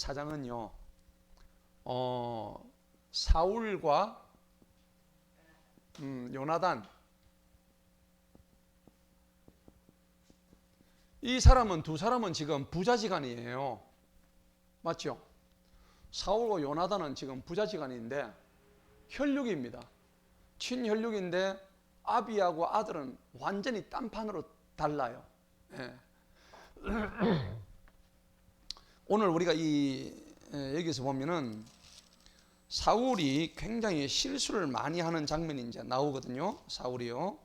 14장은요 사울과 요나단, 이 사람은 두 사람은 지금 부자지간이에요. 맞죠? 사울과 요나단은 지금 부자지간인데 혈육입니다. 친혈육인데 아비하고 아들은 완전히 딴판으로 달라요. 예. 오늘 우리가 여기서 보면은 사울이 굉장히 실수를 많이 하는 장면이 이제 나오거든요. 사울이요.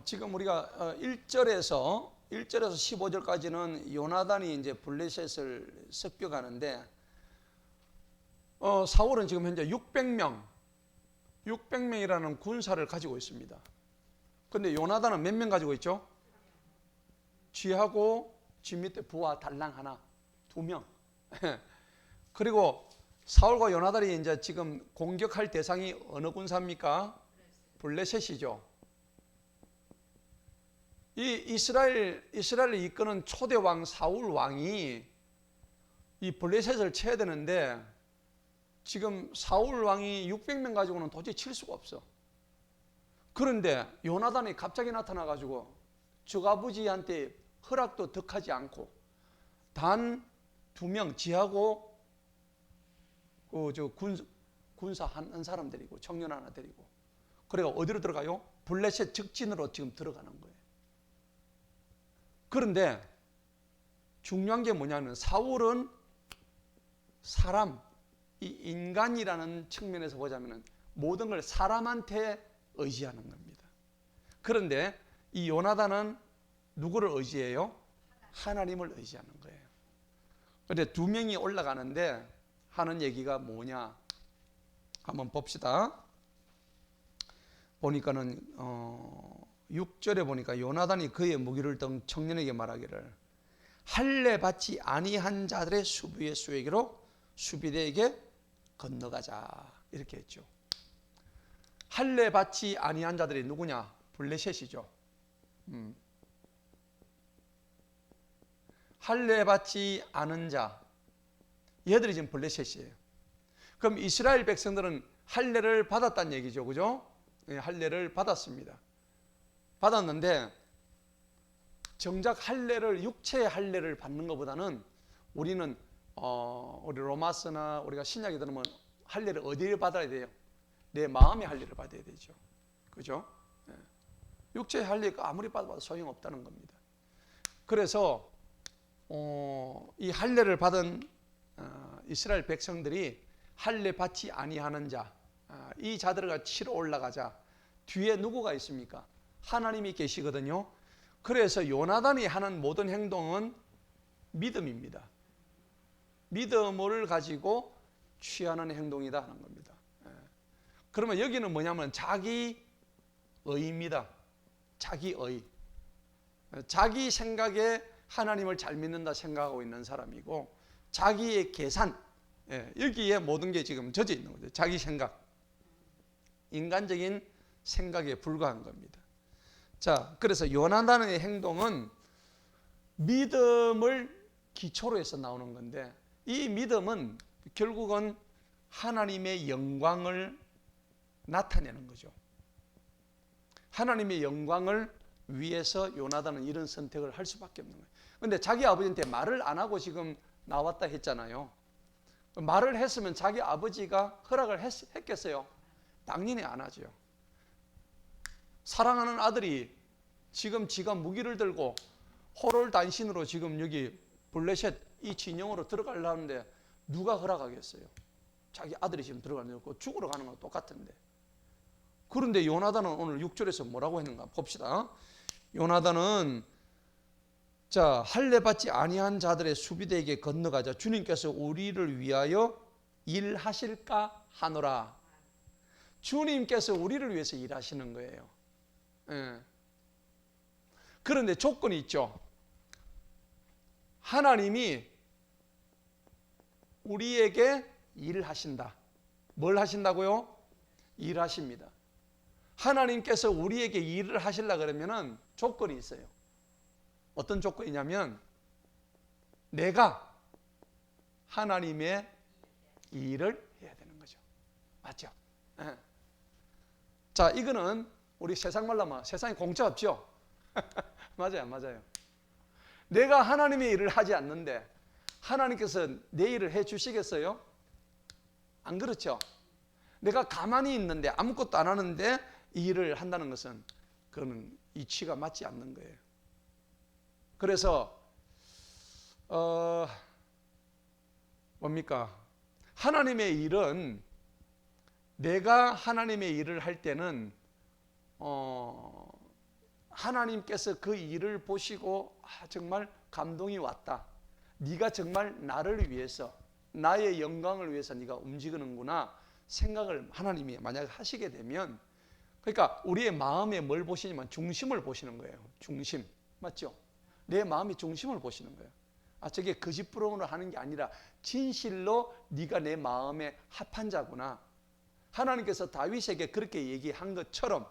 지금 우리가 1절에서 15절까지는 요나단이 이제 블레셋을 습격하는데, 사울은 지금 현재 600명이라는 군사를 가지고 있습니다. 근데 요나단은 몇 명 가지고 있죠? 쥐하고 쥐 밑에 부하 달랑 하나, 2명. 그리고 사울과 요나단이 이제 지금 공격할 대상이 어느 군사입니까? 블레셋이죠. 이 이스라엘을 이끄는 초대 왕 사울 왕이 이 블레셋을 쳐야 되는데, 지금 사울 왕이 600명 가지고는 도저히 칠 수가 없어. 그런데 요나단이 갑자기 나타나 가지고 적아버지한테 허락도 덕하지 않고 단 2명, 지하고 군사 한 사람 데리고, 청년 하나 데리고, 그래가 어디로 들어가요? 블레셋 적진으로 지금 들어가는 거예요. 그런데 중요한 게 뭐냐면 사울은 사람, 이 인간이라는 측면에서 보자면 모든 걸 사람한테 의지하는 겁니다. 그런데 이 요나단은 누구를 의지해요? 하나님을 의지하는 거예요. 그런데 2명이 올라가는데 하는 얘기가 뭐냐? 한번 봅시다. 보니까는 6절에 보니까 요나단이 그의 무기를 든 청년에게 말하기를 할례 받지 아니한 자들의 수비의 수에게로 수비대에게 건너가자, 이렇게 했죠. 할례 받지 아니한 자들이 누구냐? 블레셋이죠. 할례 받지 않은 자, 얘들이 지금 블레셋이에요. 그럼 이스라엘 백성들은 할례를 받았다는 얘기죠, 그죠? 네, 할례를 받았습니다. 받았는데 정작 할례를, 육체의 할례를 받는 것보다는 우리는 우리 로마서나 우리가 신약에 들으면 할례를 어디를 받아야 돼요? 내 마음의 할례를 받아야 되죠, 그죠? 네. 육체의 할례가 아무리 받아도 소용없다는 겁니다. 그래서 이 할례를 받은 이스라엘 백성들이 할례 받지 아니하는 자, 이 자들과 치러 올라가자. 뒤에 누구가 있습니까? 하나님이 계시거든요. 그래서 요나단이 하는 모든 행동은 믿음입니다. 믿음을 가지고 취하는 행동이다 하는 겁니다. 그러면 여기는 뭐냐면 자기 의입니다. 자기 의. 자기 생각에 하나님을 잘 믿는다 생각하고 있는 사람이고, 자기의 계산, 여기에 모든 게 지금 젖어 있는 거죠. 자기 생각, 인간적인 생각에 불과한 겁니다. 자, 그래서 요나단의 행동은 믿음을 기초로 해서 나오는 건데, 이 믿음은 결국은 하나님의 영광을 나타내는 거죠. 하나님의 영광을 위해서 요나단은 이런 선택을 할 수밖에 없는 거예요. 그런데 자기 아버지한테 말을 안 하고 지금 나왔다 했잖아요. 말을 했으면 자기 아버지가 허락을 했겠어요? 당연히 안 하죠. 사랑하는 아들이 지금 지가 무기를 들고 호롤단신으로 지금 여기 블레셋 이 진영으로 들어가려는데 누가 허락하겠어요? 자기 아들이 지금 들어가는 거 죽으러 가는 거 똑같은데. 그런데 요나단은 오늘 6절에서 뭐라고 했는가 봅시다. 요나단은 자, 할례 받지 아니한 자들의 수비대에게 건너가자. 주님께서 우리를 위하여 일하실까 하노라. 주님께서 우리를 위해서 일하시는 거예요. 그런데 조건이 있죠. 하나님이 우리에게 일하신다. 뭘 하신다고요? 일하십니다. 하나님께서 우리에게 일을 하시려고 그러면은 조건이 있어요. 어떤 조건이냐면 내가 하나님의 일을 해야 되는 거죠. 맞죠? 네. 자, 이거는 우리 세상 말로 하면 세상에 공짜 없죠? 맞아요, 맞아요. 내가 하나님의 일을 하지 않는데 하나님께서 내 일을 해 주시겠어요? 안 그렇죠? 내가 가만히 있는데 아무것도 안 하는데 이 일을 한다는 것은 그거는 이치가 맞지 않는 거예요. 그래서 뭡니까? 하나님의 일은 내가 하나님의 일을 할 때는 하나님께서 그 일을 보시고 정말 감동이 왔다. 네가 정말 나를 위해서 나의 영광을 위해서 네가 움직이는구나 생각을 하나님이 만약 하시게 되면 그러니까 우리의 마음에 뭘 보시냐면 중심을 보시는 거예요. 중심. 맞죠? 내 마음이 중심을 보시는 거예요. 저게 거짓부름으로 하는 게 아니라 진실로 네가 내 마음에 합한 자구나. 하나님께서 다윗에게 그렇게 얘기한 것처럼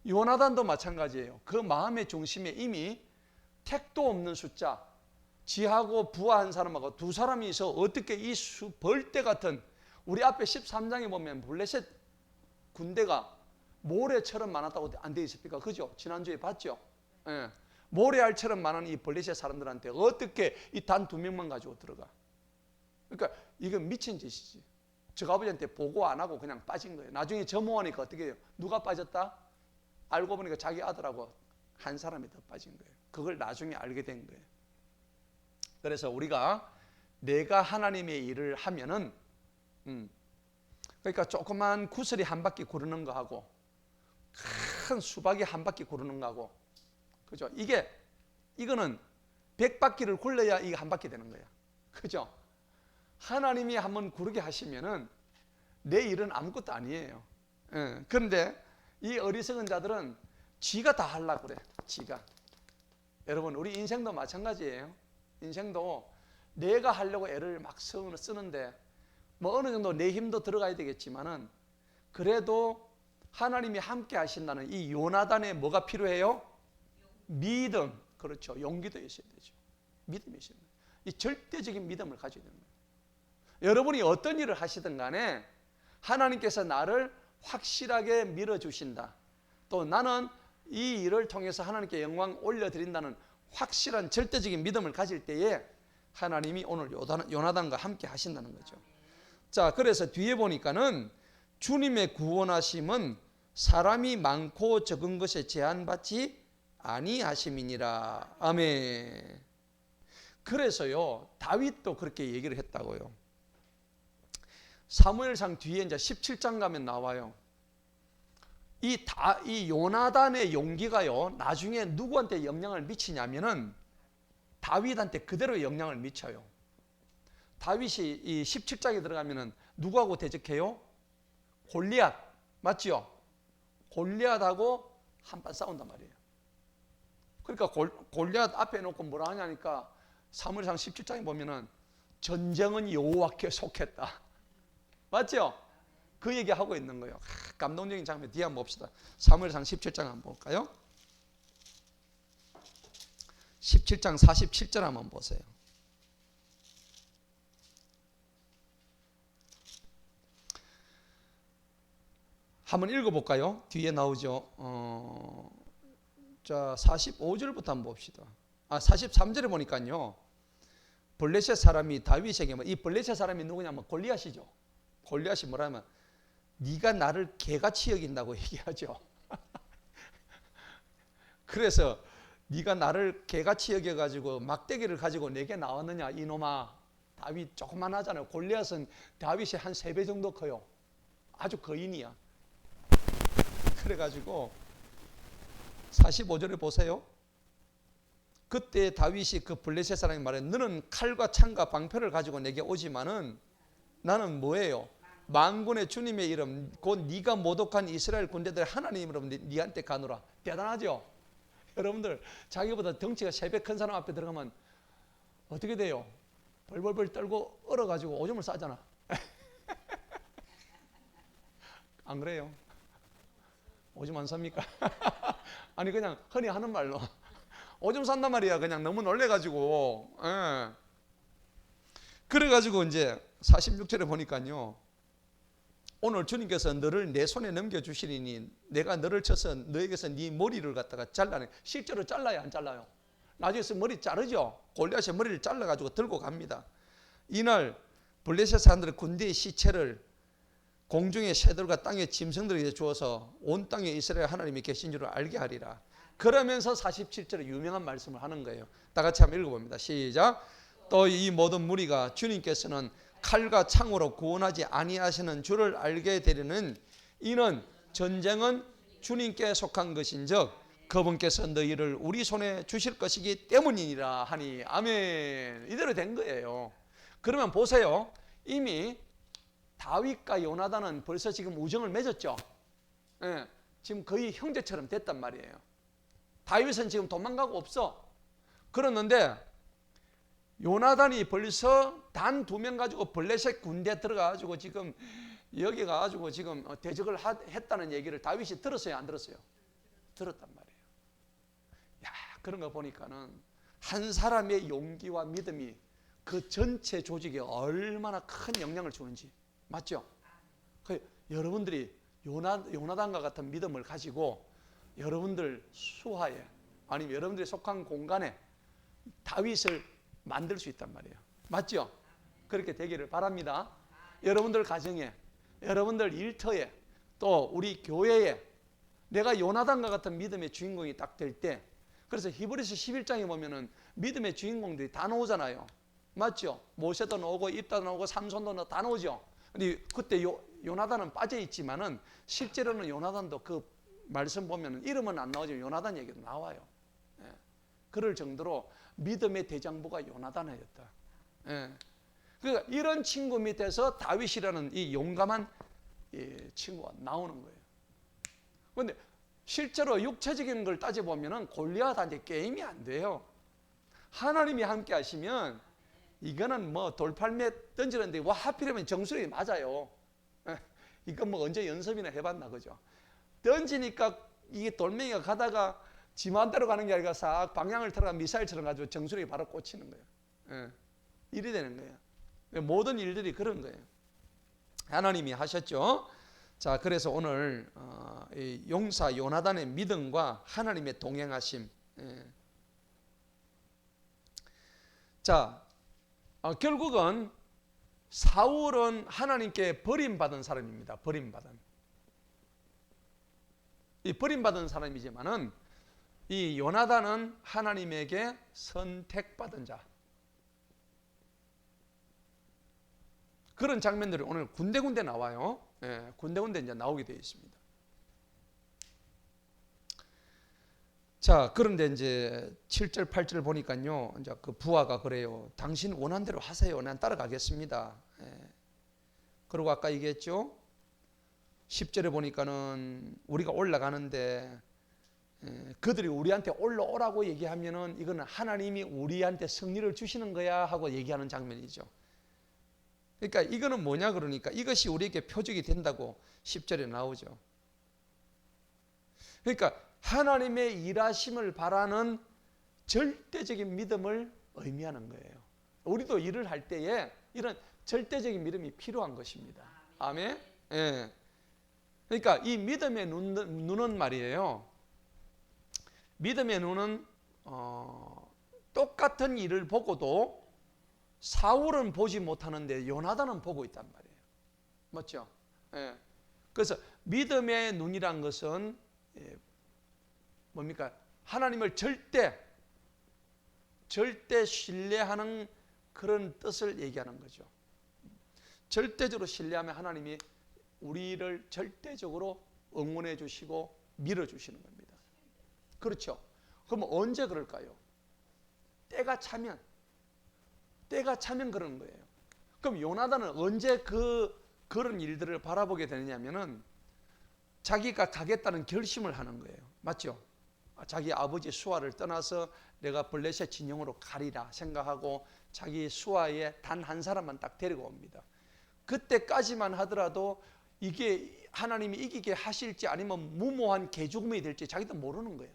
요나단도 마찬가지예요. 그 마음의 중심에 이미 택도 없는 숫자, 지하고 부하한 사람하고 두 사람이서 어떻게 이 벌떼 같은 우리 앞에 13장에 보면 블레셋 군대가 모래처럼 많았다고 안 돼 있습니까? 그죠? 지난주에 봤죠? 예. 모래알처럼 많은 이 블레셋 사람들한테 어떻게 이 단 2명만 가지고 들어가? 그러니까 이건 미친 짓이지. 저 아버지한테 보고 안 하고 그냥 빠진 거예요. 나중에 점호하니까 어떻게 해요? 누가 빠졌다? 알고 보니까 자기 아들하고 한 사람이 더 빠진 거예요. 그걸 나중에 알게 된 거예요. 그래서 우리가 내가 하나님의 일을 하면은 그러니까 조그만 구슬이 한 바퀴 구르는 거하고 큰 수박이 한 바퀴 구르는 거하고 그죠? 이거는 100바퀴를 굴러야 이게 한 바퀴 되는 거야. 그죠? 하나님이 한번 구르게 하시면은 내 일은 아무것도 아니에요. 그런데 이 어리석은 자들은 지가 다 하려고 그래. 지가. 여러분 우리 인생도 마찬가지예요. 인생도 내가 하려고 애를 막 쓰는데 뭐 어느 정도 내 힘도 들어가야 되겠지만은 그래도 하나님이 함께 하신다는 이 요나단에 뭐가 필요해요? 믿음. 그렇죠. 용기도 있어야 되죠. 믿음이 있어야 돼요. 이 절대적인 믿음을 가져야 되는 거예요. 여러분이 어떤 일을 하시든 간에 하나님께서 나를 확실하게 밀어주신다. 또 나는 이 일을 통해서 하나님께 영광 올려드린다는 확실한 절대적인 믿음을 가질 때에 하나님이 오늘 요나단과 함께 하신다는 거죠. 자, 그래서 뒤에 보니까는 주님의 구원하심은 사람이 많고 적은 것에 제한받지 아니하심이니라. 아멘. 그래서요 다윗도 그렇게 얘기를 했다고요. 사무엘상 뒤에 이제 17장 가면 나와요. 이 요나단의 용기가요 나중에 누구한테 영향을 미치냐면은 다윗한테 그대로 영향을 미쳐요. 다윗이 이 17장에 들어가면은 누구하고 대적해요? 골리앗. 맞죠? 골리앗하고 한판 싸운단 말이에요. 그러니까 골리앗 앞에 놓고 뭐라 하냐니까 사무엘상 17장에 보면은 전쟁은 여호와께 속했다. 맞죠? 그 얘기하고 있는 거예요. 감동적인 장면 뒤에 한번 봅시다. 사무엘상 17장 한번 볼까요? 17장 47절 한번 보세요. 한번 읽어볼까요? 뒤에 나오죠. 자, 45절부터 한번 봅시다. 43절에 보니까요. 블레셋 사람이 다윗에게 이 블레셋 사람이 누구냐면 골리앗이죠. 골리앗이 뭐라면 네가 나를 개같이 여긴다고 얘기하죠. 그래서 네가 나를 개같이 여겨가지고 막대기를 가지고 내게 나왔느냐 이놈아. 다윗 조그만하잖아요. 골리앗은 다윗이 한 3배 정도 커요. 아주 거인이야. 그래가지고 45절에 보세요. 그때 다윗이 그 블레셋 사람이 말해 너는 칼과 창과 방패를 가지고 내게 오지만은 나는 뭐예요? 만군의 주님의 이름 곧 네가 모독한 이스라엘 군대들의 하나님 이름 네한테 가노라. 대단하죠? 여러분들 자기보다 덩치가 3배 큰 사람 앞에 들어가면 어떻게 돼요? 벌벌벌 떨고 얼어가지고 오줌을 싸잖아. 안 그래요? 오줌 안 쌉니까? 아니 그냥 흔히 하는 말로 오줌 싼단 말이야. 그냥 너무 놀래가지고. 예. 그래가지고 이제 46절에 보니까요. 오늘 주님께서 너를 내 손에 넘겨주시리니 내가 너를 쳐서 너에게서 네 머리를 갖다가 잘라내. 실제로 잘라요, 안 잘라요? 나중에 머리 자르죠. 골리앗의 머리를 잘라가지고 들고 갑니다. 이날 블레셋 사람들의 군대의 시체를 공중의 새들과 땅의 짐승들에게 주어서 온 땅에 이스라엘 하나님이 계신 줄을 알게 하리라. 그러면서 47절에 유명한 말씀을 하는 거예요. 다 같이 한번 읽어봅니다. 시작. 또 이 모든 무리가 주님께서는 칼과 창으로 구원하지 아니하시는 줄을 알게 되려는 이는 전쟁은 주님께 속한 것인즉 그분께서 너희를 우리 손에 주실 것이기 때문이니라 하니. 아멘. 이대로 된 거예요. 그러면 보세요. 이미 다윗과 요나단은 벌써 지금 우정을 맺었죠. 예, 지금 거의 형제처럼 됐단 말이에요. 다윗은 지금 도망가고 없어. 그랬는데 요나단이 벌써 단 2명 가지고 블레셋 군대 들어가가지고 지금 여기 가가지고 지금 대적을 했다는 얘기를 다윗이 들었어요, 안 들었어요? 들었단 말이에요. 야, 그런 거 보니까는 한 사람의 용기와 믿음이 그 전체 조직에 얼마나 큰 영향을 주는지. 맞죠? 여러분들이 요나단과 같은 믿음을 가지고 여러분들 수하에 아니면 여러분들이 속한 공간에 다윗을 만들 수 있단 말이에요. 맞죠? 그렇게 되기를 바랍니다. 여러분들 가정에, 여러분들 일터에, 또 우리 교회에 내가 요나단과 같은 믿음의 주인공이 딱 될 때, 그래서 히브리서 11장에 보면은 믿음의 주인공들이 다 나오잖아요. 맞죠? 모세도 나오고 입다도 나오고 삼손도 다 나오죠. 근데 그때 요나단은 빠져 있지만은 실제로는 요나단도 그 말씀 보면은 이름은 안 나오지만 요나단 얘기도 나와요. 예. 그럴 정도로 믿음의 대장부가 요나단이었다. 예. 그러니까 이런 친구 밑에서 다윗이라는 이 용감한 친구가 나오는 거예요. 그런데 실제로 육체적인 걸 따져보면은 골리앗한테 게임이 안 돼요. 하나님이 함께 하시면 이거는 뭐 돌팔매 던지는데 와 하필이면 정수리 맞아요. 이건 뭐 언제 연습이나 해봤나 그죠? 던지니까 이게 돌멩이가 가다가 지 마음대로 가는 게 아니라 싹 방향을 틀어가 미사일처럼 가지고 정수리에 바로 꽂히는 거예요. 일이 되는 거예요. 모든 일들이 그런 거예요. 하나님이 하셨죠. 자, 그래서 오늘 용사 요나단의 믿음과 하나님의 동행하심. 자, 결국은 사울은 하나님께 버림받은 사람입니다. 버림받은. 이 버림받은 사람이지만은 이 요나단은 하나님에게 선택받은 자. 그런 장면들이 오늘 군데군데 나와요. 군데군데 이제 나오게 되어 있습니다. 자, 그런데 이제 7절, 8절 보니까요. 이제 그 부하가 그래요. 당신 원하는 대로 하세요. 난 따라가겠습니다. 그리고 아까 얘기했죠. 10절에 보니까는 우리가 올라가는데 그들이 우리한테 올라오라고 얘기하면은 이거는 하나님이 우리한테 승리를 주시는 거야 하고 얘기하는 장면이죠. 그러니까 이거는 뭐냐 그러니까 이것이 우리에게 표적이 된다고 10절에 나오죠. 그러니까 하나님의 일하심을 바라는 절대적인 믿음을 의미하는 거예요. 우리도 일을 할 때에 이런 절대적인 믿음이 필요한 것입니다. 아멘. 예. 그러니까 이 믿음의 눈은 말이에요. 믿음의 눈은 똑같은 일을 보고도 사울은 보지 못하는데 요나단은 보고 있단 말이에요. 맞죠? 예. 그래서 믿음의 눈이란 것은 뭡니까? 하나님을 절대 신뢰하는 그런 뜻을 얘기하는 거죠. 절대적으로 신뢰하면 하나님이 우리를 절대적으로 응원해 주시고 밀어주시는 겁니다. 그렇죠? 그럼 언제 그럴까요? 때가 차면 그런 거예요. 그럼 요나단은 언제 그런 일들을 바라보게 되느냐면은 자기가 가겠다는 결심을 하는 거예요. 맞죠? 자기 아버지 수아를 떠나서 내가 블레셋 진영으로 가리라 생각하고 자기 수아에 단 한 사람만 딱 데리고 옵니다. 그때까지만 하더라도 이게 하나님이 이기게 하실지 아니면 무모한 개죽음이 될지 자기도 모르는 거예요.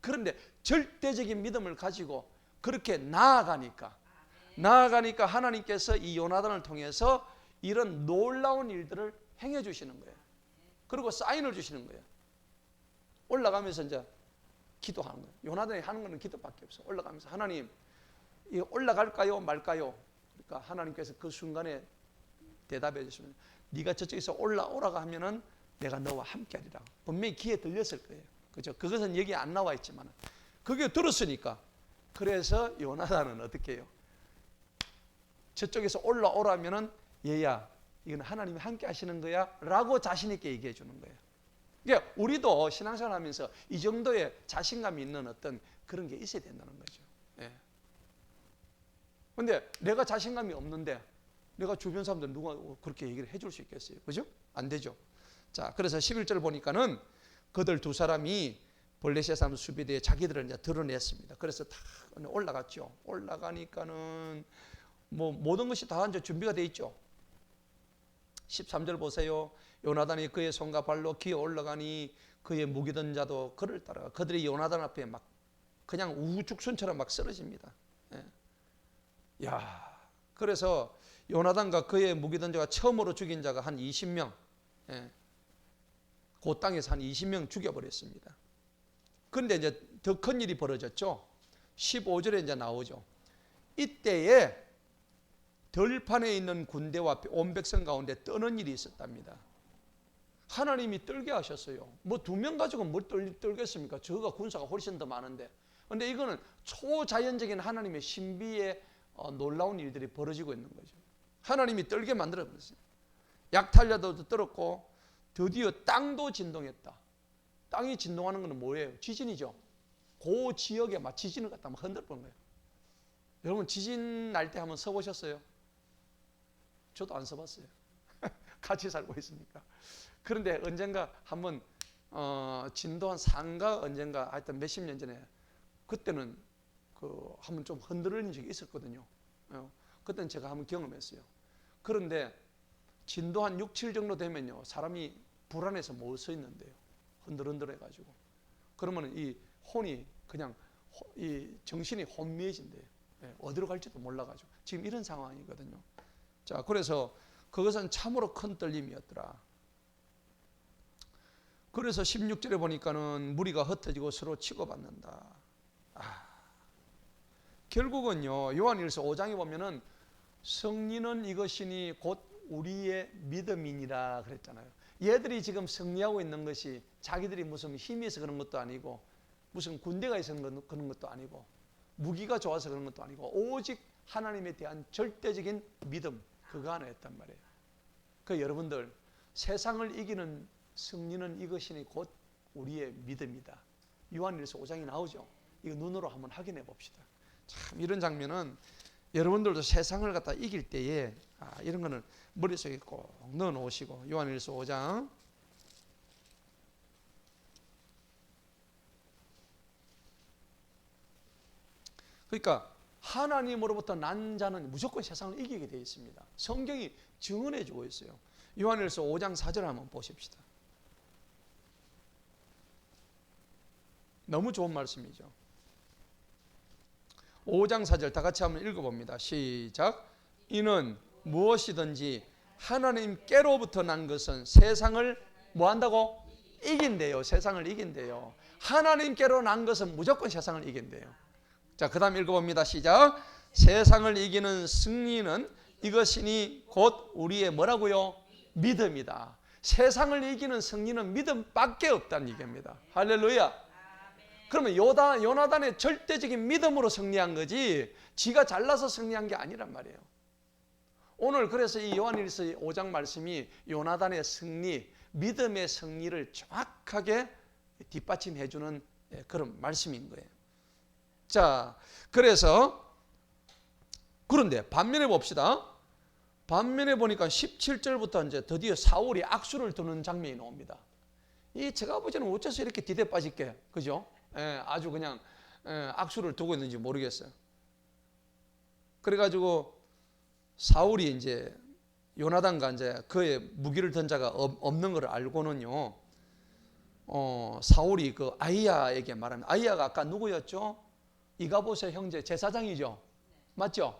그런데 절대적인 믿음을 가지고 그렇게 나아가니까 하나님께서 이 요나단을 통해서 이런 놀라운 일들을 행해 주시는 거예요. 그리고 사인을 주시는 거예요. 올라가면서 이제 기도하는 거예요. 요나단이 하는 거는 기도밖에 없어. 올라가면서 하나님, 이거 올라갈까요 말까요? 그러니까 하나님께서 그 순간에 대답해 주시면, 네가 저쪽에서 올라오라고 하면은 내가 너와 함께하리라. 분명히 귀에 들렸을 거예요. 그죠? 그것은 여기 안 나와 있지만 그게 들었으니까. 그래서 요나단은 어떻게 해요? 저쪽에서 올라오라면은 얘야, 이건 하나님이 함께 하시는 거야 라고 자신 있게 얘기해 주는 거예요. 그러니까 우리도 신앙생활 하면서 이 정도의 자신감이 있는 어떤 그런 게 있어야 된다는 거죠. 예. 근데 내가 자신감이 없는데 내가 주변 사람들 누가 그렇게 얘기를 해줄 수 있겠어요? 그죠? 안 되죠. 자, 그래서 11절 보니까는 그들 두 사람이 블레셋 사람 수비대에 자기들을 이제 드러냈습니다. 그래서 다 올라갔죠. 올라가니까는 뭐 모든 것이 다 이제 준비가 돼 있죠. 13절 보세요. 요나단이 그의 손과 발로 기어 올라가니 그의 무기던 자도 그를 따라가 그들이 요나단 앞에 막 그냥 우죽순처럼 막 쓰러집니다. 예. 야, 그래서 요나단과 그의 무기던 자가 처음으로 죽인 자가 한 20명, 예. 그 땅에서 한 20명 죽여버렸습니다. 그런데 이제 더 큰 일이 벌어졌죠. 15절에 이제 나오죠. 이때에 들판에 있는 군대와 온 백성 가운데 떠는 일이 있었답니다. 하나님이 떨게 하셨어요. 뭐 2명 가지고 뭘 떨겠습니까? 저가 군사가 훨씬 더 많은데. 그런데 이거는 초자연적인 하나님의 신비의 놀라운 일들이 벌어지고 있는 거죠. 하나님이 떨게 만들어 버렸어요. 약탈자도 떨었고 드디어 땅도 진동했다. 땅이 진동하는 것은 뭐예요? 지진이죠. 그 지역에 막 지진을 갖다 막 흔들어 본 거예요. 여러분 지진 날 때 한번 써보셨어요? 저도 안 써봤어요. 같이 살고 있으니까. 그런데 언젠가 한번 진도 한 3가 언젠가 하여튼 몇십 년 전에 그때는 그 한번 좀 흔들리는 적이 있었거든요. 그때는 제가 한번 경험했어요. 그런데 진도 한 6, 7 정도 되면요 사람이 불안해서 못 서 있는데요. 흔들흔들 해가지고 그러면 이 혼이 그냥 이 정신이 혼미해진대요. 어디로 갈지도 몰라가지고 지금 이런 상황이거든요. 자, 그래서 그것은 참으로 큰 떨림이었더라. 그래서 16절에 보니까는 무리가 흩어지고 서로 치고받는다. 결국은요 요한일서 5장에 보면은 승리는 이것이니 곧 우리의 믿음이니라 그랬잖아요. 얘들이 지금 승리하고 있는 것이 자기들이 무슨 힘이 있어 그런 것도 아니고 무슨 군대가 있어서 그런 것도 아니고 무기가 좋아서 그런 것도 아니고 오직 하나님에 대한 절대적인 믿음, 그거 하나였단 말이에요. 그 여러분들 세상을 이기는 승리는 이것이니 곧 우리의 믿음이다. 요한일서 5장이 나오죠. 이거 눈으로 한번 확인해 봅시다. 참 이런 장면은 여러분들도 세상을 갖다 이길 때에 이런 거는 머릿속에 꼭 넣어 놓으시고 요한일서 5장 그러니까 하나님으로부터 난 자는 무조건 세상을 이기게 되어 있습니다. 성경이 증언해 주고 있어요. 요한일서 5장 4절 한번 보십시다. 너무 좋은 말씀이죠. 5장 4절 다 같이 한번 읽어봅니다. 시작. 이는 무엇이든지 하나님께로부터 난 것은 세상을 뭐한다고? 이긴대요. 세상을 이긴대요. 하나님께로 난 것은 무조건 세상을 이긴대요. 자, 그 다음 읽어봅니다. 시작. 세상을 이기는 승리는 이것이니 곧 우리의 뭐라고요? 믿음이다. 세상을 이기는 승리는 믿음밖에 없다는 얘기입니다. 할렐루야. 그러면 요나단의 절대적인 믿음으로 승리한 거지 지가 잘나서 승리한 게 아니란 말이에요. 오늘 그래서 이 요한일서 5장 말씀이 요나단의 승리, 믿음의 승리를 정확하게 뒷받침해 주는 그런 말씀인 거예요. 자, 그래서 그런데 반면에 봅시다. 반면에 보니까 17절부터 이제 드디어 사울이 악수를 두는 장면이 나옵니다. 이 제가 보기에는 어째서 이렇게 디대 빠질게, 그죠? 아주 그냥 악수를 두고 있는지 모르겠어요. 그래가지고 사울이 이제 요나단과 이제 그의 무기를 든 자가 없는 걸 알고는요, 사울이 그 아히야에게 말하는, 아히야가 아까 누구였죠? 이가봇의 형제 제사장이죠. 맞죠?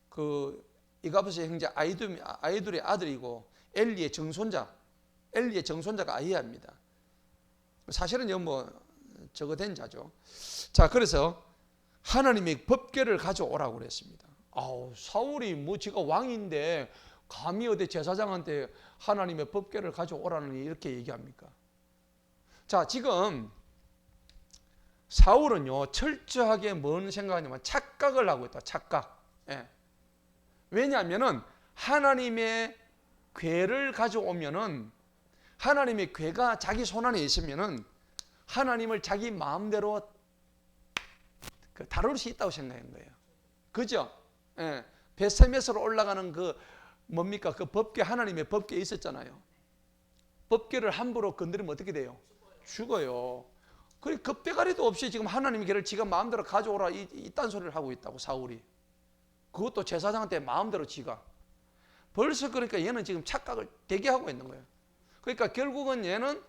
그 이가봇의 형제 아이둘의 아들이고 엘리의 정손자가 아히야입니다. 사실은 뭐 저거 된 자죠. 자, 그래서 하나님의 법궤를 가져오라고 그랬습니다. 사울이 뭐 지가 왕인데 감히 어디 제사장한테 하나님의 법궤를 가져오라는 이렇게 얘기합니까? 자, 지금 사울은요 철저하게 뭔 생각하냐면 착각을 하고 있다. 착각. 왜냐하면은 하나님의 궤를 가져오면은, 하나님의 궤가 자기 손 안에 있으면은 하나님을 자기 마음대로 다룰 수 있다고 생각한 거예요. 그죠? 베세메스로 올라가는 그 뭡니까? 그 법궤, 하나님의 법궤 있었잖아요. 법궤를 함부로 건드리면 어떻게 돼요? 죽어요. 그 겁대가리도 없이 지금 하나님의 궤를 지가 마음대로 가져오라 이딴 소리를 하고 있다고, 사울이. 그것도 제사장한테 마음대로 지가. 벌써 그러니까 얘는 지금 착각을 되게 하고 있는 거예요. 그러니까 결국은 얘는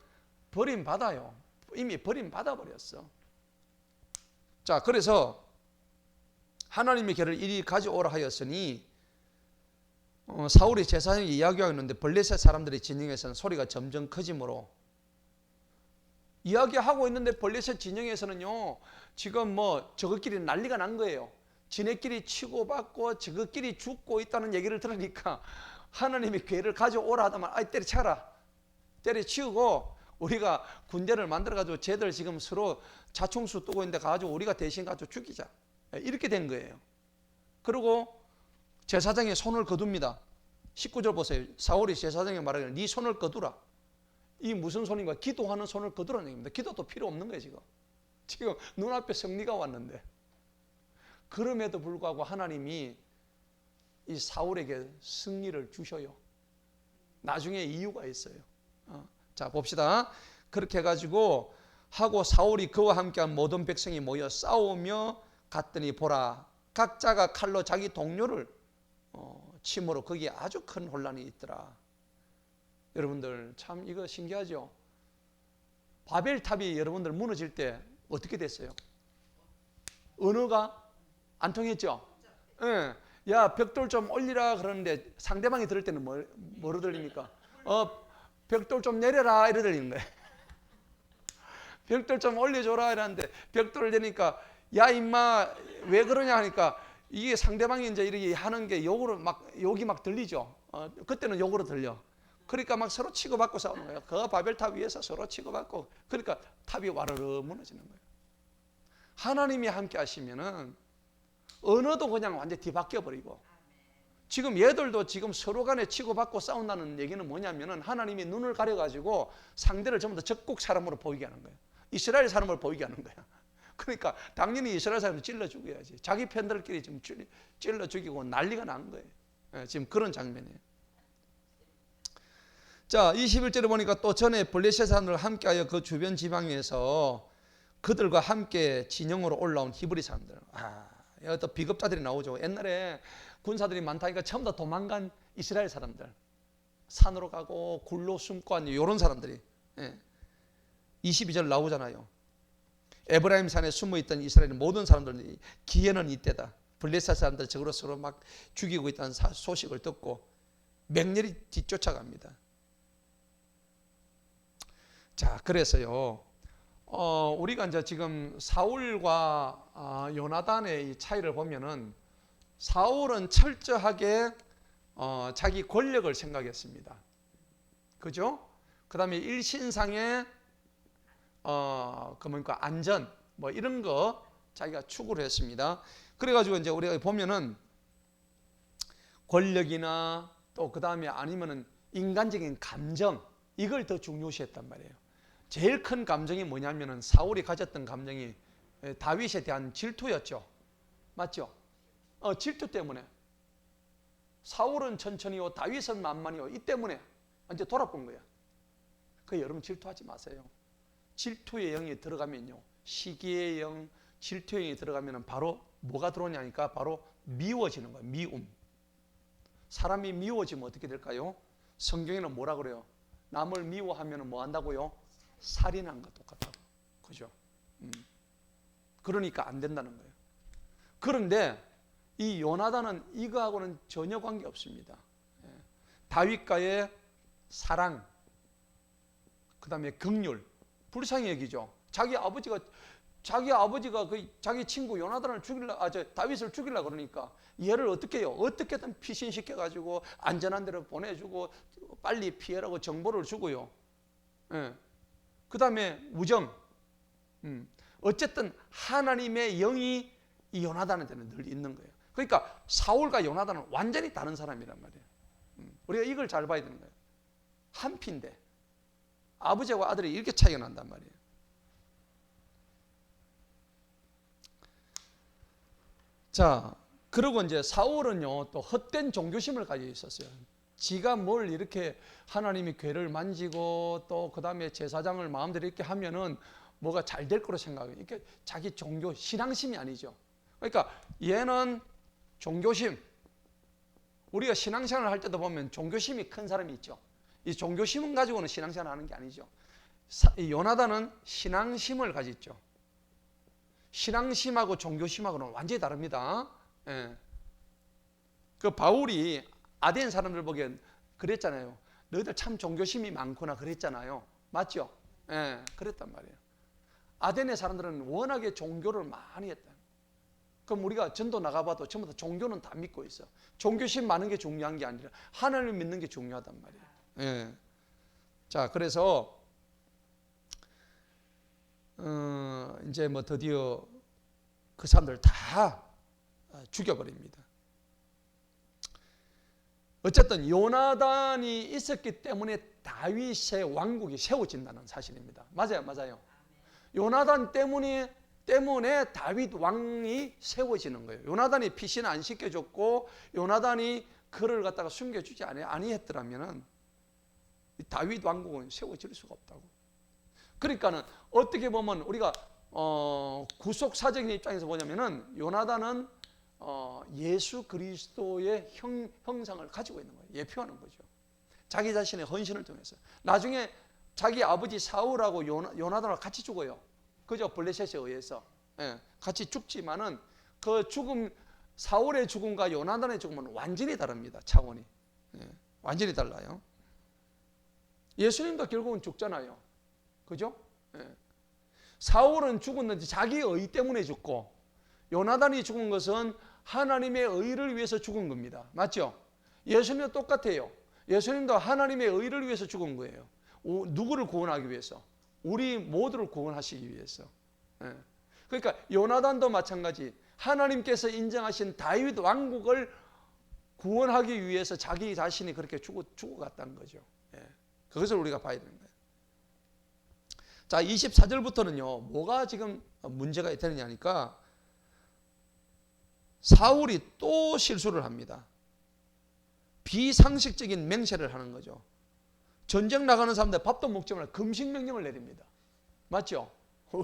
버림받아요. 이미 버림받아 버렸어. 자, 그래서 하나님의 궤를 이리 가져오라 하였으니 사울이 제사장에게 이야기하고 있는데 블레셋 사람들의 진영에서는 소리가 점점 커지므로, 이야기하고 있는데 블레셋 진영에서는요 지금 뭐 저것끼리 난리가 난 거예요. 지네끼리 치고받고 저것끼리 죽고 있다는 얘기를 들으니까 하나님의 궤를 가져오라 하다만 때려쳐라, 때려치우고 우리가 군대를 만들어가지고 쟤들 지금 서로 자충수 뜨고 있는데 가지고 우리가 대신 가지고 죽이자, 이렇게 된 거예요. 그리고 제사장의 손을 거둡니다. 19절 보세요. 사울이 제사장에게 말하기를 네 손을 거두라. 이 무슨 손인가? 기도하는 손을 거두라는 얘기입니다. 기도도 필요 없는 거예요. 지금 눈앞에 승리가 왔는데. 그럼에도 불구하고 하나님이 이 사울에게 승리를 주셔요. 나중에 이유가 있어요. 자, 봅시다. 그렇게 해가지고 하고 사울이 그와 함께한 모든 백성이 모여 싸우며 갔더니 보라, 각자가 칼로 자기 동료를 침으로 거기에 아주 큰 혼란이 있더라. 여러분들 참 이거 신기하죠? 바벨탑이 여러분들 무너질 때 어떻게 됐어요? 언어가 안 통했죠? 야, 벽돌 좀 올리라 그러는데 상대방이 들을 때는 뭐로 들립니까? 벽돌 좀 내려라 이래 들리는 거예요. 벽돌 좀 올려줘라 이러는데 벽돌을 내니까 야 임마 왜 그러냐 하니까 이게 상대방이 이제 이렇게 하는 게 욕이 막 들리죠. 그때는 욕으로 들려. 그러니까 막 서로 치고받고 싸우는 거예요. 그 바벨탑 위에서 서로 치고받고, 그러니까 탑이 와르르 무너지는 거예요. 하나님이 함께 하시면은 언어도 그냥 완전히 뒤바뀌어 버리고, 지금 얘들도 지금 서로 간에 치고받고 싸운다는 얘기는 뭐냐면은 하나님이 눈을 가려가지고 상대를 전부 다 적국 사람으로 보이게 하는 거예요. 이스라엘 사람을 보이게 하는 거야. 그러니까 당연히 이스라엘 사람을 찔러 죽여야지. 자기 팬들끼리 지금 찔러 죽이고 난리가 난 거예요. 지금 그런 장면이에요. 자, 21절에 보니까 또 전에 블레셋 사람들과 함께하여 그 주변 지방에서 그들과 함께 진영으로 올라온 히브리 사람들. 여기 또 비겁자들이 나오죠. 옛날에 군사들이 많다니까 처음 다 도망간 이스라엘 사람들, 산으로 가고 굴로 숨고 한 이런 사람들이 22절 나오잖아요. 에브라임 산에 숨어있던 이스라엘 모든 사람들이 기회는 이때다. 블레셋 사람들 적으로 서로 막 죽이고 있다는 소식을 듣고 맹렬히 뒤쫓아갑니다. 자, 그래서요 우리가 이제 지금 사울과 요나단의 이 차이를 보면은, 사울은 철저하게 자기 권력을 생각했습니다. 그죠? 그 다음에 일신상의 안전 뭐 이런 거 자기가 추구를 했습니다. 그래가지고 이제 우리가 보면은 권력이나 또 그 다음에 아니면은 인간적인 감정, 이걸 더 중요시했단 말이에요. 제일 큰 감정이 뭐냐면은 사울이 가졌던 감정이 다윗에 대한 질투였죠. 맞죠? 질투 때문에. 사울은 천천히요, 다윗은 만만히요. 이 때문에 이제 돌아본 거야. 그 여러분 질투하지 마세요. 질투의 영이 들어가면요, 시기의 영, 질투의 영이 들어가면 바로 뭐가 들어오냐니까 바로 미워지는 거예요. 미움. 사람이 미워지면 어떻게 될까요? 성경에는 뭐라 그래요? 남을 미워하면 뭐 한다고요? 살인한 거 똑같다고. 그죠? 그러니까 안 된다는 거예요. 그런데 이 요나단은 이거하고는 전혀 관계 없습니다. 다윗과의 사랑, 그 다음에 긍휼, 불쌍히 여기죠. 자기 아버지가 자기 친구 요나단을 다윗을 죽이려 그러니까 얘를 어떻게 해요? 어떻게든 피신시켜 가지고 안전한 데로 보내주고 빨리 피해라고 정보를 주고요. 그 다음에 우정. 어쨌든 하나님의 영이 이 요나단한테는 늘 있는 거예요. 그러니까 사울과 요나단은 완전히 다른 사람이란 말이에요. 우리가 이걸 잘 봐야 되는 거예요. 한 피인데 아버지와 아들이 이렇게 차이가 난단 말이에요. 자, 그리고 이제 사울은요, 또 헛된 종교심을 가지고 있었어요. 지가 뭘 이렇게 하나님이 궤를 만지고 또 그 다음에 제사장을 마음대로 이렇게 하면은 뭐가 잘 될 거로 생각해요. 이게 자기 종교, 신앙심이 아니죠. 그러니까 얘는 종교심. 우리가 신앙생활을 할 때도 보면 종교심이 큰 사람이 있죠. 이 종교심은 가지고는 신앙생활을 하는 게 아니죠. 이 요나단은 신앙심을 가지고 있죠. 신앙심하고 종교심하고는 완전히 다릅니다. 예. 그 바울이 아덴 사람들 보기엔 그랬잖아요. 너희들 참 종교심이 많구나 그랬잖아요. 맞죠? 예, 그랬단 말이에요. 아덴의 사람들은 워낙에 종교를 많이 했다. 그럼 우리가 전도 나가봐도 전부 다 종교는 다 믿고 있어. 종교심 많은 게 중요한 게 아니라 하나님을 믿는 게 중요하단 말이에요. 예. 자, 그래서 이제 뭐 드디어 그 사람들 다 죽여버립니다. 어쨌든 요나단이 있었기 때문에 다윗의 왕국이 세워진다는 사실입니다. 맞아요, 맞아요. 요나단 때문에 다윗 왕이 세워지는 거예요. 요나단이 피신 안 시켜줬고 요나단이 그를 갖다가 숨겨주지 아니했더라면은 다윗 왕국은 세워질 수가 없다고. 그러니까는 어떻게 보면 우리가 구속 사적인 입장에서 보냐면은 요나단은 예수 그리스도의 형상을 가지고 있는 거예요. 예표하는 거죠. 자기 자신의 헌신을 통해서. 나중에 자기 아버지 사울하고 요나단하고 같이 죽어요. 그죠? 블레셋에 의해서. 예, 같이 죽지만은 그 죽음, 사울의 죽음과 요나단의 죽음은 완전히 다릅니다. 차원이. 예, 완전히 달라요. 예수님도 결국은 죽잖아요. 그죠? 예. 사울은 죽었는데 자기 의 때문에 죽고 요나단이 죽은 것은 하나님의 의를 위해서 죽은 겁니다. 맞죠? 예수님도 똑같아요. 예수님도 하나님의 의를 위해서 죽은 거예요. 누구를 구원하기 위해서? 우리 모두를 구원하시기 위해서. 예. 그러니까 요나단도 마찬가지. 하나님께서 인정하신 다윗 왕국을 구원하기 위해서 자기 자신이 그렇게 죽어갔다는 거죠. 예. 그것을 우리가 봐야 되는 거예요. 자, 24절부터는요, 뭐가 지금 문제가 되느냐니까 사울이 또 실수를 합니다. 비상식적인 맹세를 하는 거죠. 전쟁 나가는 사람들 밥도 먹지 말라 금식 명령을 내립니다. 맞죠?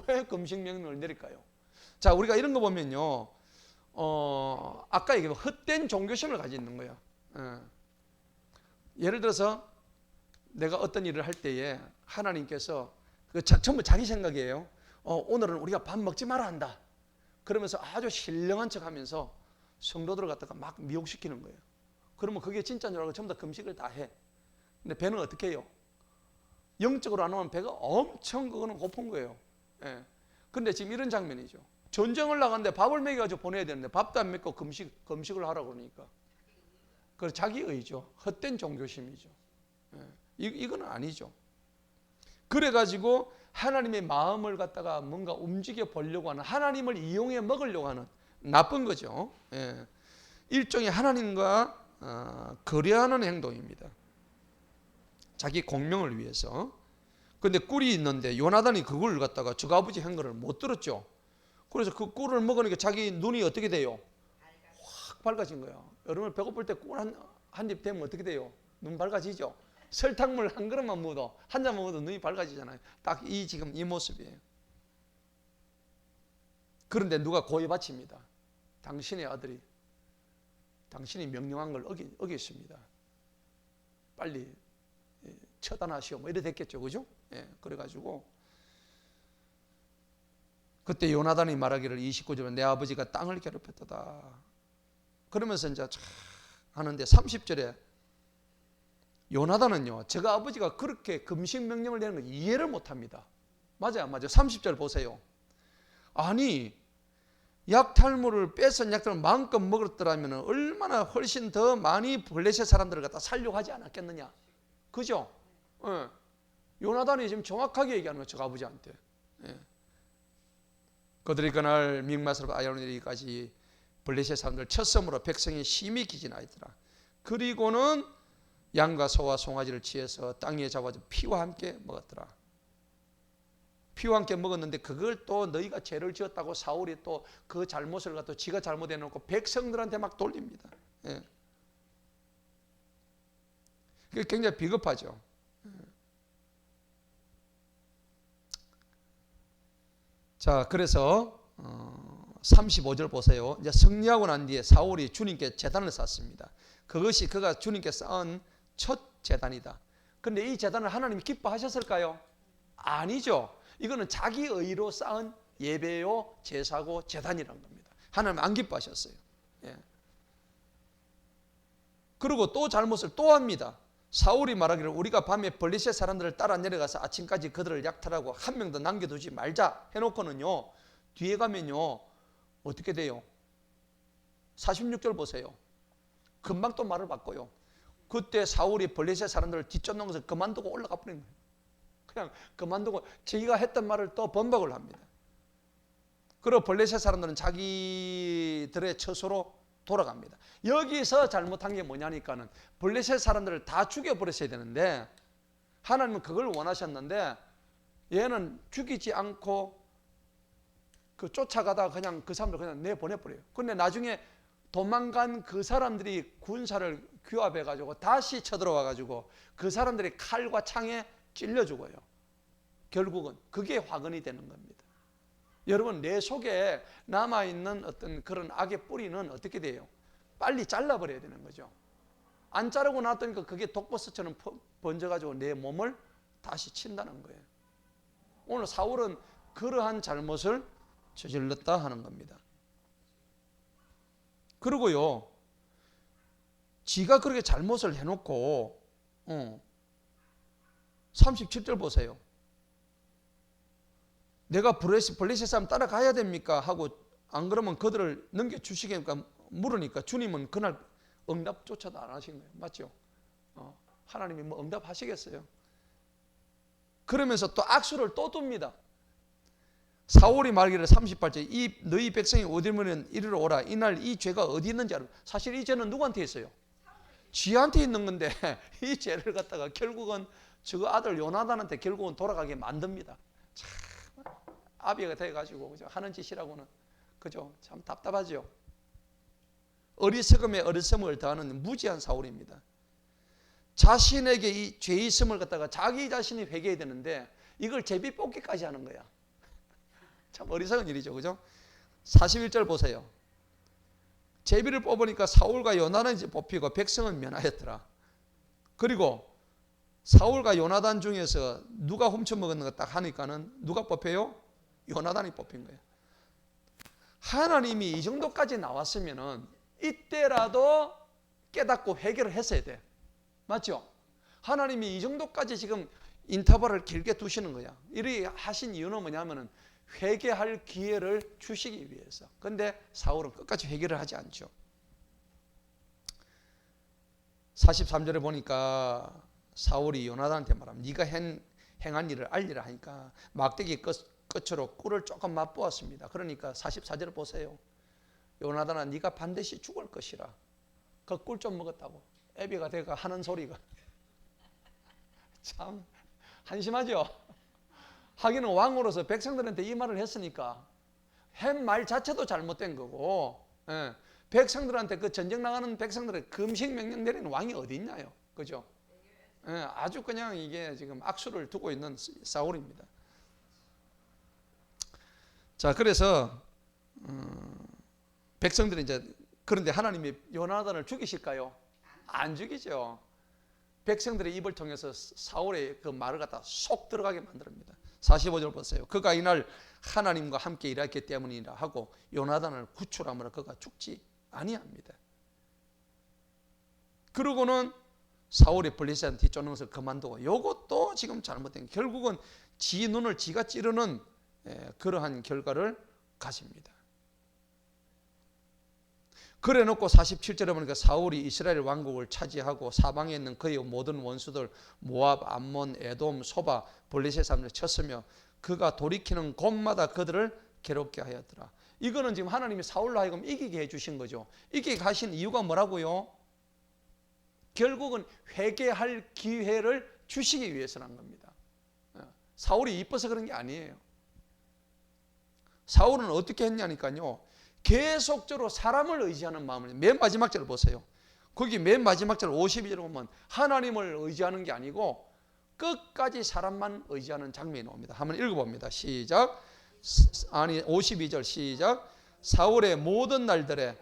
왜 금식 명령을 내릴까요? 자, 우리가 이런 거 보면요, 아까 얘기한 헛된 종교심을 가지고 있는 거예요. 예를 들어서 내가 어떤 일을 할 때에 하나님께서 전부 자기 생각이에요. 오늘은 우리가 밥 먹지 말아야 한다. 그러면서 아주 신령한 척 하면서 성도들을 갖다가 막 미혹시키는 거예요. 그러면 그게 진짜인 줄 알고 전부 다 금식을 다 해. 근데 배는 어떻게 해요? 영적으로 안 오면 배가 엄청 그거는 고픈 거예요. 예. 근데 지금 이런 장면이죠. 전쟁을 나갔는데 밥을 먹여가지고 보내야 되는데 밥도 안 먹고 금식을 하라고 그러니까. 그래서 자기의죠. 헛된 종교심이죠. 예. 이거는 아니죠. 그래가지고 하나님의 마음을 갖다가 뭔가 움직여 보려고 하는, 하나님을 이용해 먹으려고 하는 나쁜 거죠. 예. 일종의 하나님과 거래하는 행동입니다. 자기 공명을 위해서. 근데 꿀이 있는데 요나단이 그걸 갖다가 저 아버지 한 거를 못 들었죠. 그래서 그 꿀을 먹으니까 자기 눈이 어떻게 돼요? 확 밝아진 거예요. 여러분 배고플 때 꿀 한 입 되면 어떻게 돼요? 눈 밝아지죠. 설탕물 한 그릇만 먹어도 한 잔만 먹어도 눈이 밝아지잖아요. 딱 지금 이 모습이에요. 그런데 누가 고해 바칩니다. 당신의 아들이 당신이 명령한 걸 어겼습니다. 빨리 처단하시오 뭐 이래 됐겠죠, 그죠? 예, 그래가지고 그때 요나단이 말하기를 29절에 내 아버지가 땅을 괴롭혔다. 그러면서 이제 쫙 하는데 30절에 요나단은요, 제가 아버지가 그렇게 금식 명령을 내는 걸 이해를 못합니다. 맞아요, 맞아요. 30절 보세요. 아니, 약탈물을 뺏은 약탈을 마음껏 먹었더라면 얼마나 훨씬 더 많이 블레셋 사람들을 갖다 살려고 하지 않았겠느냐, 그죠? 예. 요나단이 지금 정확하게 얘기하는 거죠, 아버지한테. 예. 그들이 그날 믹마스로 아야로니까지 블레셋 사람들 쳤음으로 백성이 심히 기진하였더라. 그리고는 양과 소와 송아지를 취해서 땅 위에 잡아서 피와 함께 먹었더라. 피와 함께 먹었는데 그걸 또 너희가 죄를 지었다고 사울이 또 그 잘못을 갖다 지가 잘못해놓고 백성들한테 막 돌립니다. 예. 그게 굉장히 비겁하죠. 자, 그래서 35절 보세요. 이제 승리하고 난 뒤에 사울이 주님께 제단을 쌓습니다. 그것이 그가 주님께 쌓은 첫 제단이다. 그런데 이 제단을 하나님이 기뻐하셨을까요? 아니죠. 이거는 자기 의로 쌓은 예배요, 제사고 제단이란 겁니다. 하나님 안 기뻐하셨어요. 예. 그리고 또 잘못을 또 합니다. 사울이 말하기를 우리가 밤에 블레셋 사람들을 따라 내려가서 아침까지 그들을 약탈하고 한 명도 남겨두지 말자 해놓고는요, 뒤에 가면요 어떻게 돼요? 46절 보세요. 금방 또 말을 바꿔요. 그때 사울이 블레셋 사람들을 뒤쫓는 것을 그만두고 올라가 버린 거예요. 그냥 그만두고 자기가 했던 말을 또 번복을 합니다. 그리고 블레셋 사람들은 자기들의 처소로 돌아갑니다. 여기서 잘못한 게 뭐냐니까는 블레셋 사람들을 다 죽여버렸어야 되는데 하나님은 그걸 원하셨는데 얘는 죽이지 않고 그 쫓아가다가 그냥 그 사람들 그냥 내보내버려요. 근데 나중에 도망간 그 사람들이 군사를 규합해가지고 다시 쳐들어와가지고 그 사람들이 칼과 창에 찔려 죽어요. 결국은 그게 화근이 되는 겁니다. 여러분, 내 속에 남아있는 어떤 그런 악의 뿌리는 어떻게 돼요? 빨리 잘라버려야 되는 거죠. 안 자르고 놨더니 그게 독버섯처럼 번져가지고 내 몸을 다시 친다는 거예요. 오늘 사울은 그러한 잘못을 저질렀다 하는 겁니다. 그리고요, 지가 그렇게 잘못을 해놓고 37절 보세요. 내가 블레셋 사람 따라가야 됩니까? 하고 안 그러면 그들을 넘겨주시겠습니까? 물으니까 주님은 그날 응답조차도 안 하신 거예요. 맞죠? 하나님이 뭐 응답하시겠어요? 그러면서 또 악수를 또 둡니다. 사울이 말하기를 38절 이 너희 백성이 어디면 이리로 오라. 이날 이 죄가 어디 있는지 알아. 사실 이 죄는 누구한테 있어요? 지한테 있는 건데 이 죄를 갖다가 결국은 저 아들 요나단한테 결국은 돌아가게 만듭니다. 참 아비가 돼가지고 그죠? 하는 짓이라고는 그죠? 참 답답하죠. 어리석음에 어리석음을 더하는 무지한 사울입니다. 자신에게 이 죄 있음을 갖다가 자기 자신이 회개해야 되는데 이걸 제비 뽑기까지 하는 거야. 참 어리석은 일이죠, 그죠? 41절 보세요. 제비를 뽑으니까 사울과 요나단이 뽑히고 백성은 면하였더라. 그리고 사울과 요나단 중에서 누가 훔쳐먹었는가 딱 하니까는 누가 뽑혀요? 요나단이 뽑힌 거예요. 하나님이 이 정도까지 나왔으면은 이때라도 깨닫고 회개를 했어야 돼. 맞죠? 하나님이 이 정도까지 지금 인터벌을 길게 두시는 거야. 이렇게 하신 이유는 뭐냐면은 회개할 기회를 주시기 위해서. 근데 사울은 끝까지 회개를 하지 않죠. 43절에 보니까 사울이 요나단한테 말합니다. 네가 행한 일을 알리라 하니까 막대기 끝으로 꿀을 조금 맛보았습니다. 그러니까 44절을 보세요. 요나단아 네가 반드시 죽을 것이라. 그 꿀 좀 먹었다고 애비가 돼가 하는 소리가 참 한심하죠. 하기는 왕으로서 백성들한테 이 말을 했으니까 한 말 자체도 잘못된 거고, 백성들한테 그 전쟁 나가는 백성들의 금식 명령 내리는 왕이 어디 있나요? 그죠? 아주 그냥 이게 지금 악수를 두고 있는 사울입니다. 자, 그래서 백성들이 이제 그런데 하나님이 요나단을 죽이실까요? 안 죽이죠. 백성들의 입을 통해서 사울의 그 말을 갖다 속 들어가게 만듭니다. 45절 보세요. 그가 이날 하나님과 함께 일했기 때문이라 하고 요나단을 구출하므로 그가 죽지 아니합니다. 그러고는 사울이 블레셋한테 뒤쫓는 것을 그만두고, 요것도 지금 잘못된, 결국은 지 눈을 지가 찌르는 그러한 결과를 가집니다. 그래 놓고 47절에 보니까 사울이 이스라엘 왕국을 차지하고 사방에 있는 그의 모든 원수들 모압, 암몬, 에돔, 소바, 블레셋 사람들을 쳤으며 그가 돌이키는 곳마다 그들을 괴롭게 하였더라. 이거는 지금 하나님이 사울로 하여금 이기게 해주신 거죠. 이기게 하신 이유가 뭐라고요? 결국은 회개할 기회를 주시기 위해서란 겁니다. 사울이 이뻐서 그런 게 아니에요. 사울은 어떻게 했냐니까요, 계속적으로 사람을 의지하는 마음을, 맨 마지막 절을 보세요. 거기 맨 마지막 절 52절을 보면 하나님을 의지하는 게 아니고 끝까지 사람만 의지하는 장면이 나옵니다. 한번 읽어봅니다. 시작. 52절 시작. 사울의 모든 날들에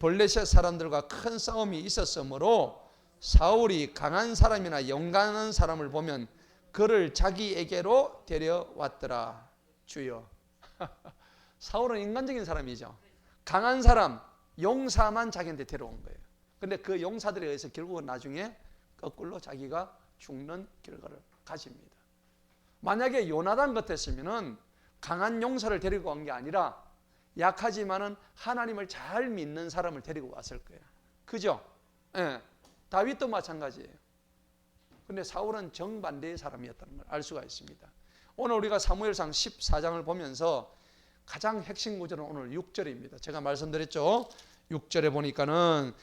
블레셋 사람들과 큰 싸움이 있었으므로 사울이 강한 사람이나勇敢한 사람을 보면 그를 자기에게로 데려왔더라. 주여. 사울은 인간적인 사람이죠. 강한 사람, 용사만 자기한테 데려온 거예요. 근데 그 용사들에 의해서 결국은 나중에 거꾸로 자기가 죽는 결과를 가집니다. 만약에 요나단 같았으면은 강한 용사를 데리고 간 게 아니라 약하지만은 하나님을 잘 믿는 사람을 데리고 왔을 거예요. 그죠? 예. 다윗도 마찬가지예요. 근데 사울은 정반대의 사람이었다는 걸 알 수가 있습니다. 오늘 우리가 사무엘상 14장을 보면서 가장 핵심 구절은 오늘 6절입니다. 제가 말씀드렸죠. 6절에 보니까는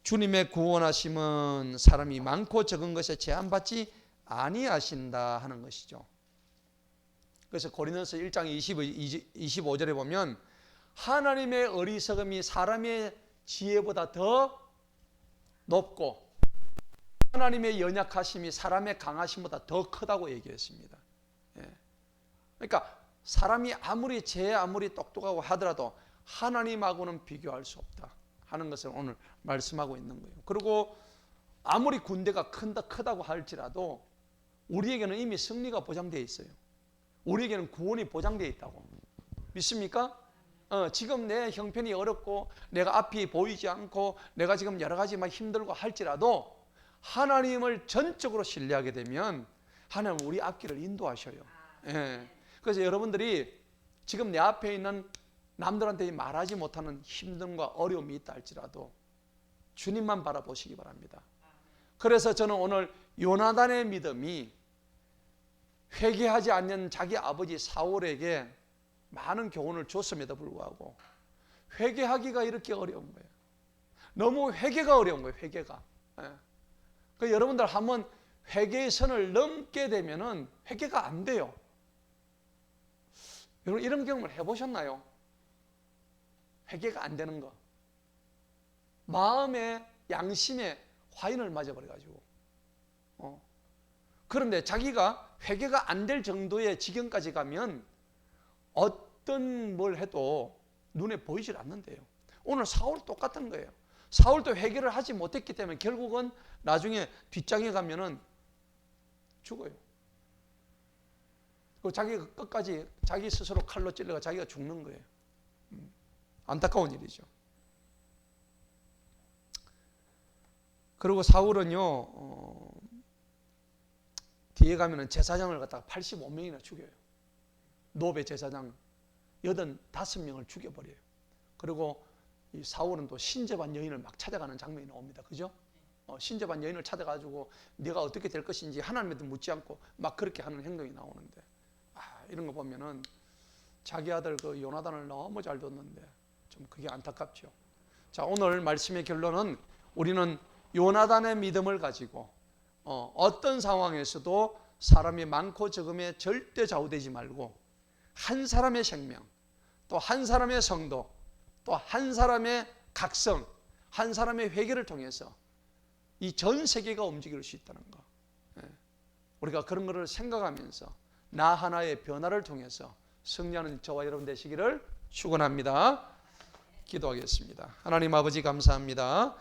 주님의 구원하심은 사람이 많고 적은 것에 제한받지 아니하신다 하는 것이죠. 그래서 고린도서 1장 25절에 보면 하나님의 어리석음이 사람의 지혜보다 더 높고 하나님의 연약하심이 사람의 강하심보다 더 크다고 얘기했습니다. 그러니까 사람이 아무리 똑똑하고 하더라도 하나님하고는 비교할 수 없다 하는 것을 오늘 말씀하고 있는 거예요. 그리고 아무리 군대가 크다고 할지라도 우리에게는 이미 승리가 보장되어 있어요. 우리에게는 구원이 보장되어 있다고 믿습니까? 지금 내 형편이 어렵고 내가 앞이 보이지 않고 내가 지금 여러 가지 막 힘들고 할지라도 하나님을 전적으로 신뢰하게 되면 하나님은 우리 앞길을 인도하셔요. 그래서 여러분들이 지금 내 앞에 있는 남들한테 말하지 못하는 힘듦과 어려움이 있다 할지라도 주님만 바라보시기 바랍니다. 그래서 저는 오늘 요나단의 믿음이 회개하지 않는 자기 아버지 사울에게 많은 교훈을 줬음에도 불구하고 회개하기가 이렇게 어려운 거예요. 너무 회개가 어려운 거예요. 회개가. 그 여러분들 한번 회개의 선을 넘게 되면은 회개가 안 돼요. 여러분 이런 경험을 해보셨나요? 회개가 안 되는 거. 마음에 양심에 화인을 맞아버려가지고 그런데 자기가 회개가 안 될 정도의 지경까지 가면 어떤 뭘 해도 눈에 보이질 않는데요. 오늘 사울 똑같은 거예요. 사울도 회개를 하지 못했기 때문에 결국은 나중에 뒷장에 가면은 죽어요. 그 자기가 끝까지 자기 스스로 칼로 찔러가 자기가 죽는 거예요. 안타까운 일이죠. 그리고 사울은요 뒤에 가면은 제사장을 갖다가 85명이나 죽여요. 노베 제사장 85명을 죽여버려요. 그리고 이 사울은 또 신접한 여인을 막 찾아가는 장면이 나옵니다. 그죠? 신접한 여인을 찾아가지고 네가 어떻게 될 것인지 하나님한테 묻지 않고 막 그렇게 하는 행동이 나오는데 이런 거 보면은 자기 아들 그 요나단을 너무 잘 뒀는데 좀 그게 안타깝죠. 자, 오늘 말씀의 결론은 우리는 요나단의 믿음을 가지고 어떤 상황에서도 사람이 많고 적음에 절대 좌우되지 말고 한 사람의 생명, 또 한 사람의 성도, 또 한 사람의 각성, 한 사람의 회개를 통해서 이 전 세계가 움직일 수 있다는 거. 우리가 그런 것을 생각하면서 나 하나의 변화를 통해서 승리하는 저와 여러분 되시기를 축원합니다. 기도하겠습니다. 하나님 아버지 감사합니다.